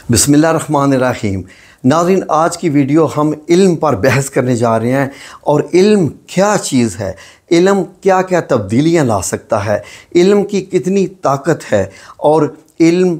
बिस्मिल्लाहिर्रहमानिर्रहीम। नाज़रीन, आज की वीडियो हम इल्म पर बहस करने जा रहे हैं और इल्म क्या चीज़ है, इल्म क्या क्या तब्दीलियाँ ला सकता है, इल्म की कितनी ताकत है और इल्म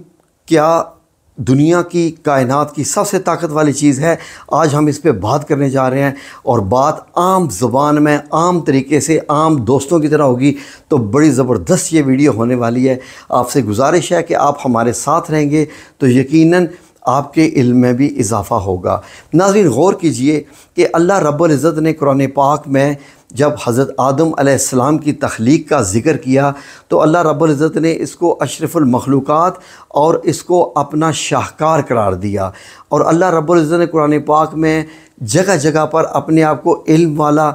क्या दुनिया की कायनात की सबसे ताकत वाली चीज़ है। आज हम इस पे बात करने जा रहे हैं और बात आम ज़ुबान में आम तरीके से आम दोस्तों की तरह होगी, तो बड़ी ज़बरदस्त ये वीडियो होने वाली है। आपसे गुजारिश है कि आप हमारे साथ रहेंगे तो यकीनन आपके इल्म में भी इजाफ़ा होगा। नाज़रीन, गौर कीजिए कि अल्लाह रब्बुल इज़्ज़त ने कुरान पाक में जब हज़रत आदम अलैहिस्सलाम की तख्लीक का ज़िक्र किया तो अल्लाह रब्बुल इज़्ज़त ने इसको अशरफुल मखलूक़ात और इसको अपना शाहकार करार दिया। और अल्लाह रब्बुल इज़्ज़त ने कुरान पाक में जगह जगह पर अपने आप को इल्म वाला,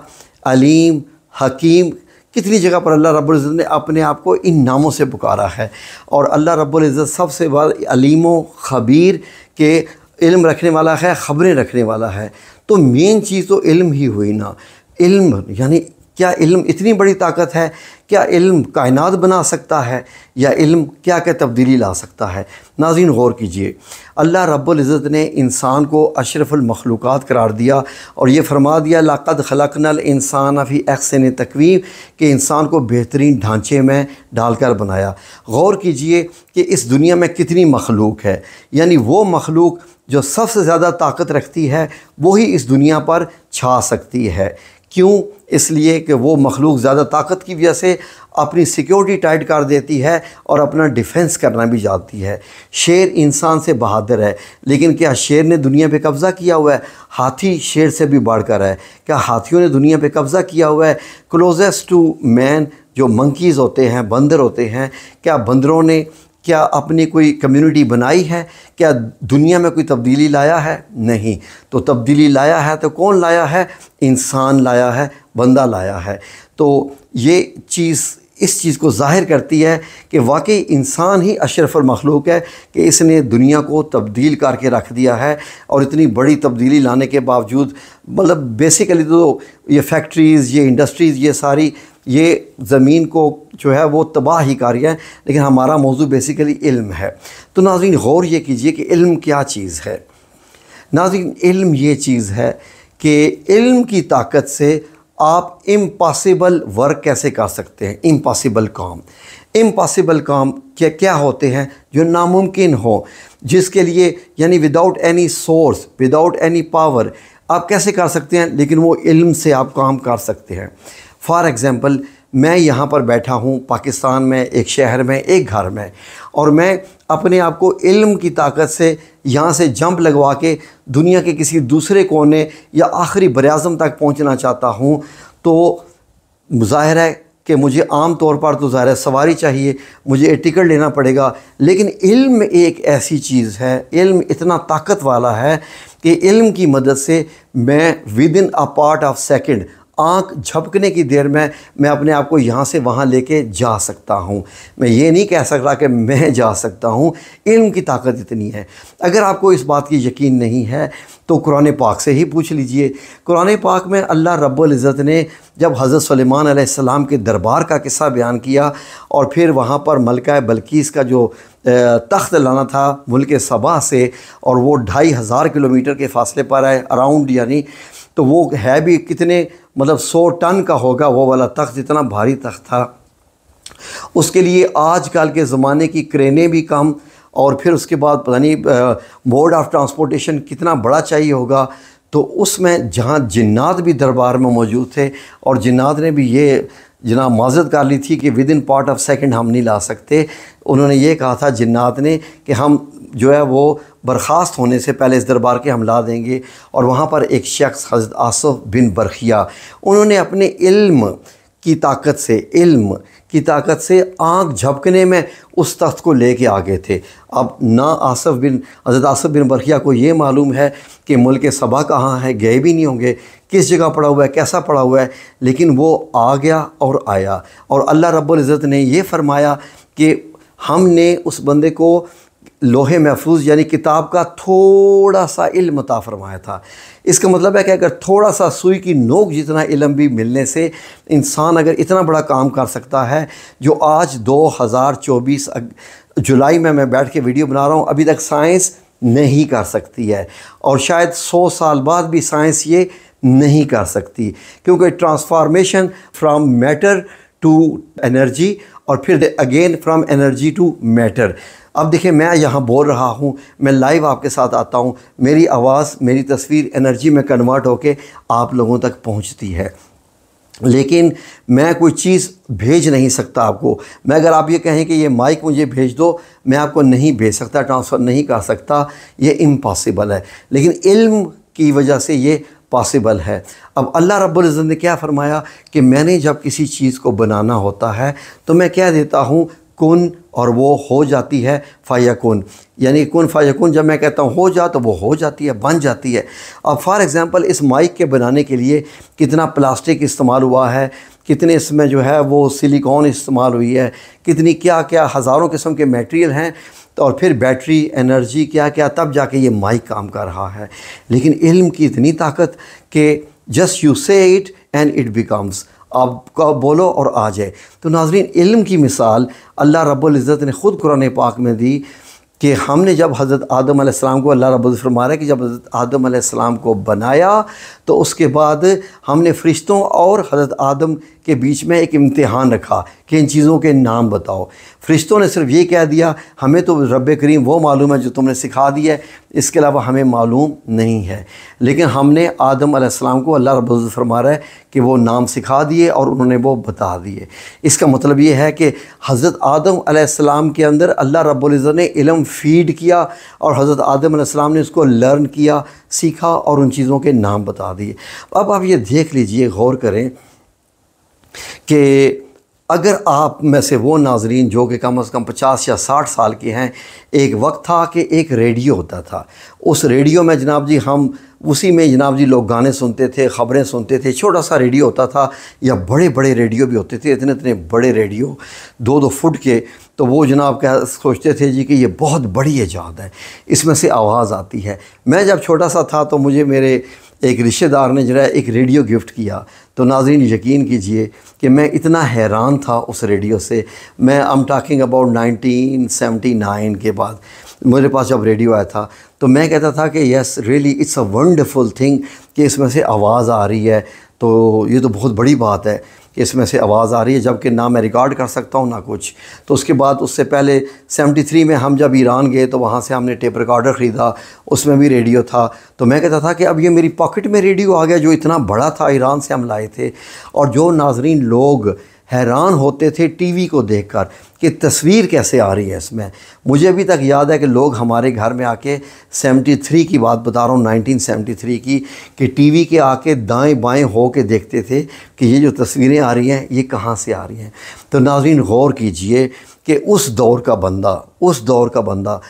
अलीम, हकीम, कितनी जगह पर अल्लाह रब्बुल इज़्ज़त ने अपने आप को इन नामों से पुकारा है। और अल्लाह रब्बुल इज़्ज़त सबसे बड़ा अलीम व ख़बीर के इल्म रखने वाला है, ख़बरें रखने वाला है। तो मेन चीज़ तो इल्म ही हुई ना। इल्म यानी क्या इल्म इतनी बड़ी ताकत है? क्या इल्म कायनात बना सकता है या इल्म क्या क्या तब्दीली ला सकता है? नाज़रीन, गौर कीजिए, अल्लाह रब्बुल इज़्ज़त ने इंसान को अशरफुल मखलूक़ात करार दिया और ये फरमा दिया लक़द ख़लक़नल इंसान फ़ी अहसन तक़वीम, कि इंसान को बेहतरीन ढांचे में डालकर बनाया। गौर कीजिए कि इस दुनिया में कितनी मखलूक है, यानी वो मखलूक जो सबसे ज़्यादा ताकत रखती है वही इस दुनिया पर छा सकती है। क्यों? इसलिए कि वो मखलूक ज़्यादा ताकत की वजह से अपनी सिक्योरिटी टाइट कर देती है और अपना डिफेंस करना भी जानती है। शेर इंसान से बहादुर है, लेकिन क्या शेर ने दुनिया पे कब्ज़ा किया हुआ है? हाथी शेर से भी बढ़कर है। क्या हाथियों ने दुनिया पे कब्ज़ा किया हुआ है? क्लोजेस्ट टू मैन जो मंकीज़ होते हैं, बंदर होते हैं, क्या बंदरों ने क्या अपनी कोई कम्युनिटी बनाई है? क्या दुनिया में कोई तब्दीली लाया है? नहीं। तो तब्दीली लाया है तो कौन लाया है? इंसान लाया है, बंदा लाया है। तो ये चीज़ इस चीज़ को ज़ाहिर करती है कि वाकई इंसान ही अशरफुल मखलूक है कि इसने दुनिया को तब्दील करके रख दिया है। और इतनी बड़ी तब्दीली लाने के बावजूद, मतलब बेसिकली तो ये फैक्ट्रीज़, ये इंडस्ट्रीज़, ये सारी ये ज़मीन को जो है वो तबाह ही कर रही है। लेकिन हमारा मौजू बेसिकली इल्म है। तो नाज़रीन, गौर ये कीजिए कि इल्म क्या चीज़ है। नाज़रीन, इल्म ये चीज़ है कि इल्म की ताकत से आप इम्पॉसिबल वर्क कैसे कर सकते हैं। इम्पॉसिबल काम, इम्पॉसिबल काम क्या क्या होते हैं? जो नामुमकिन हो, जिसके लिए यानी without any source, without any power आप कैसे कर सकते हैं, लेकिन वो इल्म से आप काम कर सकते हैं। फॉर एग्ज़ाम्पल, मैं यहाँ पर बैठा हूँ पाकिस्तान में, एक शहर में, एक घर में, और मैं अपने आप को इल्म की ताकत से यहाँ से जंप लगवा के दुनिया के किसी दूसरे कोने या आखिरी बराज़म तक पहुँचना चाहता हूँ, तो ज़ाहिर है कि मुझे आम तौर पर तो ज़ाहिर है सवारी चाहिए, मुझे टिकट लेना पड़ेगा। लेकिन इल्म एक ऐसी चीज़ है, इल्म इतना ताकत वाला है कि इल्म की मदद से मैं with in a part of second, आँख झपकने की देर में मैं अपने आप को यहाँ से वहाँ लेके जा सकता हूँ। मैं ये नहीं कह सकता कि मैं जा सकता हूँ, इल्म की ताकत इतनी है। अगर आपको इस बात की यकीन नहीं है तो कुरान पाक से ही पूछ लीजिए। कुरान पाक में अल्लाह रब्बुल इज़्ज़त ने जब हज़रत सुलेमान अलैहिस्सलाम के दरबार का किस्सा बयान किया और फिर वहाँ पर मलका बल्कीस का जो तख्त लाना था मुल्क सबा से, और वो 2500 किलोमीटर के फासले पर है अराउंड, यानी तो वो है भी कितने, मतलब 100 टन का होगा वो वाला तख्त, इतना भारी तख्त था। उसके लिए आजकल के ज़माने की क्रेनें भी कम, और फिर उसके बाद पता नहीं मोड ऑफ ट्रांसपोर्टेशन कितना बड़ा चाहिए होगा। तो उसमें जहाँ जिन्नात भी दरबार में मौजूद थे, और जिन्नात ने भी ये जनाब माज़रत कर ली थी कि with in part of second हम नहीं ला सकते। उन्होंने ये कहा था जिन्नात ने कि हम जो है वो बर्खास्त होने से पहले इस दरबार के हम ला देंगे। और वहाँ पर एक शख्स हज़रत आसिफ बिन बरखिया, उन्होंने अपने इल्म की ताकत से, इल्म की ताकत से आँख झपकने में उस तख्त को लेके आ गए थे। अब ना हज़रत आसिफ बिन बरखिया को ये मालूम है कि मुल्क सबा कहाँ है, गए भी नहीं होंगे, किस जगह पड़ा हुआ है, कैसा पड़ा हुआ है, लेकिन वो आ गया और आया। और अल्लाह रब्बुल इज़्ज़त ने ये फरमाया कि हमने उस बंदे को लोहे महफूज यानी किताब का थोड़ा सा इल्म अता फरमाया था। इसका मतलब है कि अगर थोड़ा सा सुई की नोक जितना इल्म भी मिलने से इंसान अगर इतना बड़ा काम कर सकता है, जो आज 2024 जुलाई में मैं बैठ के वीडियो बना रहा हूँ, अभी तक साइंस नहीं कर सकती है, और शायद 100 साल बाद भी साइंस ये नहीं कर सकती, क्योंकि transformation from matter to energy और फिर again from energy to matter. अब देखिए, मैं यहाँ बोल रहा हूँ, मैं लाइव आपके साथ आता हूँ, मेरी आवाज़, मेरी तस्वीर एनर्जी में कन्वर्ट होके आप लोगों तक पहुँचती है, लेकिन मैं कोई चीज़ भेज नहीं सकता आपको। मैं अगर आप ये कहें कि ये माइक मुझे भेज दो, मैं आपको नहीं भेज सकता, ट्रांसफ़र नहीं कर सकता, ये इम्पॉसिबल है। लेकिन इल्म की वजह से ये पॉसिबल है। अब अल्लाह रब्बुल इज़्ज़त ने क्या फ़रमाया कि मैंने जब किसी चीज़ को बनाना होता है तो मैं क्या देता हूँ, कुन, और वो हो जाती है फ़यकुन। यानी कुन फ़यकुन, जब मैं कहता हूँ हो जा तो वो हो जाती है, बन जाती है। अब फॉर एग्ज़ाम्पल, इस माइक के बनाने के लिए कितना प्लास्टिक इस्तेमाल हुआ है, कितने इसमें जो है वो सिलिकॉन इस्तेमाल हुई है, कितनी क्या क्या हज़ारों किस्म के मटेरियल हैं, तो और फिर बैटरी, एनर्जी, क्या क्या, तब जाके ये माइक काम कर रहा है। लेकिन इल्म की इतनी ताकत कि जस्ट यू से इट एंड इट बिकम्स, आप बोलो और आ जाए। तो नाज़रीन, इल्म की मिसाल अल्लाह रब्बुल इज़्ज़त ने ख़ुद कुरान पाक में दी कि हमने जब हज़रत आदम अलैहिस्सलाम को, अल्लाह रब्बुल इज़्ज़त फरमा रहा है कि जब हज़रत आदम अलैहिस्सलाम को बनाया तो उसके बाद हमने फ़रिश्तों और हज़रत आदम के बीच में एक इम्तिहान रखा कि इन चीज़ों के नाम बताओ। फ़रिश्तों ने सिर्फ ये कह दिया, हमें तो रब करीम वो मालूम है जो तुमने सिखा दिया है, इसके अलावा हमें मालूम नहीं है। लेकिन हमने आदम अलैहिस्सलाम को, अल्लाह रब्बुल इज़्ज़त फरमा रहा है कि वो नाम सिखा दिए और उन्होंने वो बता दिए। इसका मतलब ये है कि हज़रत आदम अलैहिस्सलाम के अंदर अल्लाह रब्बुल इज़्ज़त ने इल्म फ़ीड किया और हज़रत आदम अलैहिस्सलाम ने उसको लर्न किया, सीखा और उन चीज़ों के नाम बता दिए। अब आप ये देख लीजिए, गौर करें कि अगर आप में से वो नाज़रीन जो कि कम से कम 50 या 60 साल के हैं, एक वक्त था कि एक रेडियो होता था। उस रेडियो में जनाब जी, हम उसी में जनाब जी लोग गाने सुनते थे, ख़बरें सुनते थे। छोटा सा रेडियो होता था, या बड़े बड़े रेडियो भी होते थे, इतने इतने बड़े रेडियो 2-2 फुट के। तो वो जनाब क्या सोचते थे जी कि ये बहुत बड़ी ईजाद है, इसमें से आवाज़ आती है। मैं जब छोटा सा था तो मुझे मेरे एक रिश्तेदार ने जो है एक रेडियो गिफ्ट किया। तो नाज़रीन, यकीन कीजिए कि मैं इतना हैरान था उस रेडियो से। मैं एम टॉकिंग अबाउट 1979 के बाद मेरे पास जब रेडियो आया था, तो मैं कहता था कि yes really it's a wonderful thing कि इसमें से आवाज़ आ रही है, तो ये तो बहुत बड़ी बात है कि इसमें से आवाज़ आ रही है, जबकि ना मैं रिकॉर्ड कर सकता हूँ ना कुछ। तो उसके बाद उससे पहले 73 में हम जब ईरान गए तो वहाँ से हमने टेप रिकॉर्डर ख़रीदा, उसमें भी रेडियो था। तो मैं कहता था कि अब ये मेरी पॉकेट में रेडियो आ गया जो इतना बड़ा था, ईरान से हम लाए थे। और जो नाज़रीन लोग हैरान होते थे टीवी को देखकर कि तस्वीर कैसे आ रही है इसमें। मुझे अभी तक याद है कि लोग हमारे घर में आके 73 की बात बता रहा हूँ, 1973 की, कि टीवी के आके दाएं बाएं हो के देखते थे कि ये जो तस्वीरें आ रही हैं ये कहाँ से आ रही हैं। तो नाज़रीन, गौर कीजिए कि उस दौर का बंदा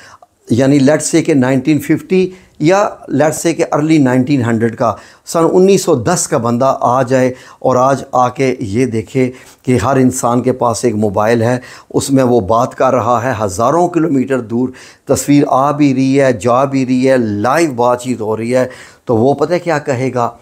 यानी लेट्स से कि 1950 या लेट्स से कि अर्ली 1900 का, सन 1910 का बंदा आ जाए और आज आके ये देखे कि हर इंसान के पास एक मोबाइल है, उसमें वो बात कर रहा है, हज़ारों किलोमीटर दूर तस्वीर आ भी रही है, जा भी रही है, लाइव बातचीत हो रही है, तो वो पता है क्या कहेगा?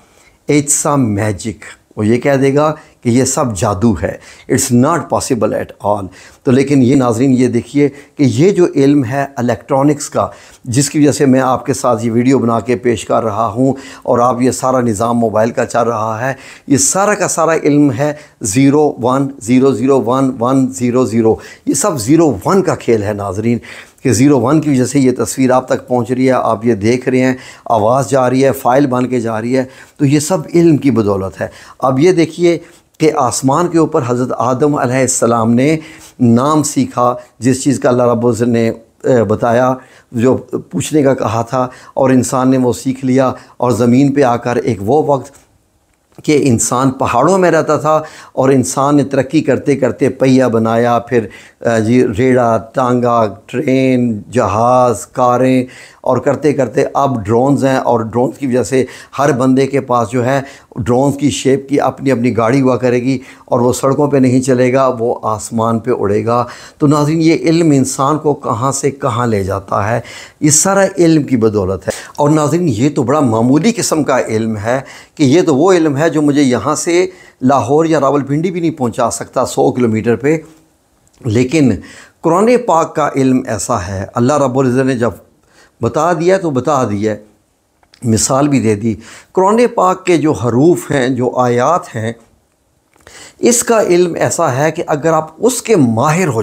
It's a magic. वो ये कह देगा कि ये सब जादू है, it's not possible at all. तो लेकिन ये नाज़रीन, ये देखिए कि ये जो इल्म है इलेक्ट्रॉनिक्स का, जिसकी वजह से मैं आपके साथ ये वीडियो बना के पेश कर रहा हूँ और आप ये सारा निज़ाम मोबाइल का चल रहा है, ये सारा का सारा इल्म है 0 1 0 0 1 1 0 0। ये सब 0 1 का खेल है नाज़रीन, कि 0 1 की वजह से ये तस्वीर आप तक पहुंच रही है, आप ये देख रहे हैं, आवाज़ जा रही है, फ़ाइल बन के जा रही है। तो ये सब इल्म की बदौलत है। अब ये देखिए कि आसमान के ऊपर हज़रत आदम अलैहिस्सलाम ने नाम सीखा, जिस चीज़ का अल्लाह रब्बुल इज़्ज़त ने बताया, जो पूछने का कहा था, और इंसान ने वो सीख लिया। और ज़मीन पे आकर एक वो वक्त कि इंसान पहाड़ों में रहता था और इंसान ने तरक्की करते करते पहिया बनाया, फिर जी रेड़ा, टांगा, ट्रेन, जहाज़, कारें, और करते करते अब ड्रोन्स हैं। और ड्रोन्स की वजह से हर बंदे के पास जो है ड्रोन्स की शेप की अपनी अपनी गाड़ी हुआ करेगी, और वो सड़कों पे नहीं चलेगा, वो आसमान पे उड़ेगा। तो नाज़रीन, ये इल्म इंसान को कहाँ से कहाँ ले जाता है, ये सारा इल्म की बदौलत है। और नाज़रीन, ये तो बड़ा मामूली किस्म का इल्म है कि ये तो वो इल्म है जो मुझे यहाँ से लाहौर या रावलपिंडी भी नहीं पहुँचा सकता 100 किलोमीटर पे। लेकिन कुरान पाक का इल्म ऐसा है, अल्लाह रब्बुल इज़्ज़त ने जब बता दिया तो बता दिया, मिसाल भी दे दी। कुरान पाक के जो हरूफ हैं, जो आयात हैं, इसका इल्म ऐसा है कि अगर आप उसके माहिर हो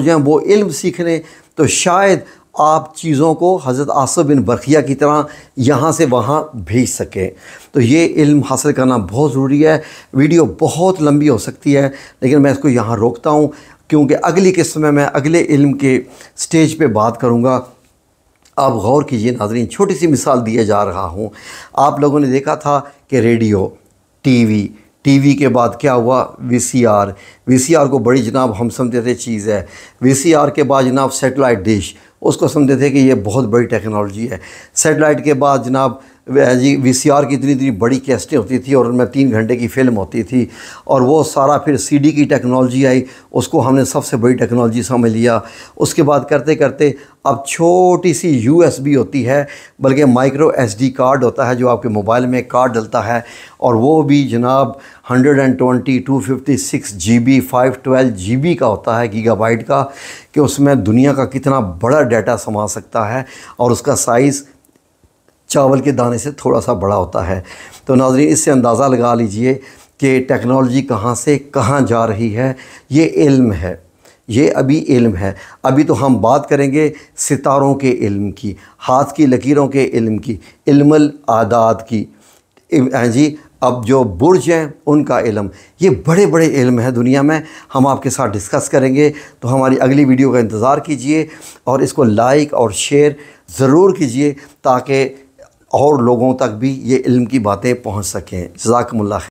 जाएं, वो इल्म सीखने, तो शायद आप चीज़ों को हज़रत आसिफ बिन बरखिया की तरह यहाँ से वहाँ भेज सकें। तो ये इल्म हासिल करना बहुत ज़रूरी है। वीडियो बहुत लंबी हो सकती है, लेकिन मैं इसको यहाँ रोकता हूँ, क्योंकि अगली किस्त में मैं अगले इल्म के स्टेज पे बात करूँगा। आप गौर कीजिए नाज़रीन, छोटी सी मिसाल दिए जा रहा हूँ। आप लोगों ने देखा था कि रेडियो, टीवी के बाद क्या हुआ, वीसीआर को बड़ी जनाब हम समझते थे चीज़ है। वीसीआर के बाद जनाब सेटेलाइट डिश, उसको समझते थे कि ये बहुत बड़ी टेक्नोलॉजी है। सेटेलाइट के बाद जनाब जी वीसीआर की इतनी बड़ी कैसेटें होती थी और उनमें 3 घंटे की फ़िल्म होती थी, और वो सारा फिर सीडी की टेक्नोलॉजी आई, उसको हमने सबसे बड़ी टेक्नोलॉजी समझ लिया। उसके बाद करते करते अब छोटी सी यूएसबी होती है, बल्कि माइक्रो एसडी कार्ड होता है जो आपके मोबाइल में कार्ड डलता है, और वो भी जनाब 120 256 GB 512 GB का होता है, गीगाबाइट का, कि उसमें दुनिया का कितना बड़ा डाटा समा सकता है, और उसका साइज़ चावल के दाने से थोड़ा सा बड़ा होता है। तो नाज़रीन, इससे अंदाज़ा लगा लीजिए कि टेक्नोलॉजी कहाँ से कहाँ जा रही है। ये इल्म है, ये अभी इल्म है। अभी तो हम बात करेंगे सितारों के इल्म की, हाथ की लकीरों के इल्म की, इल्मुल आदाद की जी। अब जो बुर्ज हैं उनका इल्म, ये बड़े बड़े इल्म हैं दुनिया में, हम आपके साथ डिस्कस करेंगे। तो हमारी अगली वीडियो का इंतज़ार कीजिए और इसको लाइक और शेयर ज़रूर कीजिए, ताकि और लोगों तक भी ये इल्म की बातें पहुंच सकें। जज़ाकुमुल्लाह।